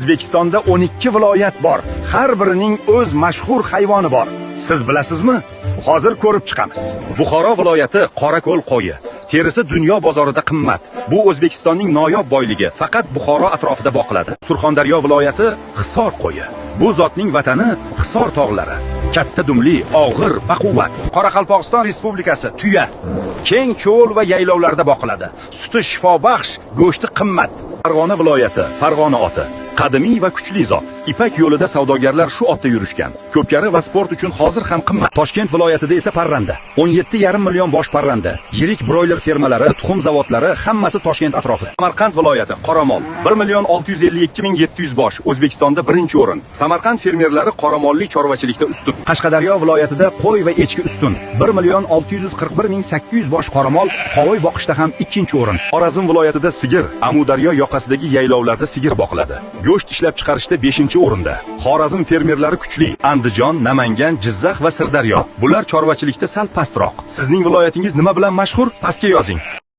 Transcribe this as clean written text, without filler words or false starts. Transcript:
O'zbekistonda 12 viloyat bor. Har birining o'z mashhur hayvoni bor. Siz bilasizmi? Hozir ko'rib chiqamiz. Buxoro viloyati Qorako'l qo'yi. Terisi dunyo bozorida qimmat. Bu O'zbekistonning noyob boyligi, faqat Buxoro atrofida boqiladi. Surxondaryo viloyati Hisor qo'yi. Bu zotning vatani Hisor tog'lari. Katta dumli, og'ir, baquvvat. Qoraqalpog'iston Respublikasi tuya. Keng cho'l va yaylovlarda boqiladi. Suti shifobaxsh, go'shti qimmat. Farg'ona viloyati Farg'ona oti. Qadimiy va kuchli zot. Ipak yo'lida savdogarlar shu otda yurishgan. Ko'pkari va sport uchun hozir ham qimmat. Toshkent viloyatida esa parranda. 17,5 million bosh parranda. Yirik broyler fermalari, tuxum zavodlari hammasi Toshkent atrofida. Samarqand viloyati Qoramol 1,652,700 bosh. O'zbekistonda birinchi o'rin. Samarqand fermerlari qoramolli chorvachilikda ustun. Qashqadaryo viloyatida qo'y va echki ustun. 1,641,800 bosh qoramol, qovoy boqishda ham ikkinchi o'rin. Xorazm viloyatida sigir, Amudaryo yoqasidagi yaylovlarda sigir boqiladi. Go'sht ishlab chiqarishda 5-o'rinda. Xorazm fermerlari kuchli. Andijon, Namangan, Jizzax va Sirdaryo. Bular chorvachilikda sal pastroq. Sizning viloyatingiz nima bilan mashhur? Pastga yozing.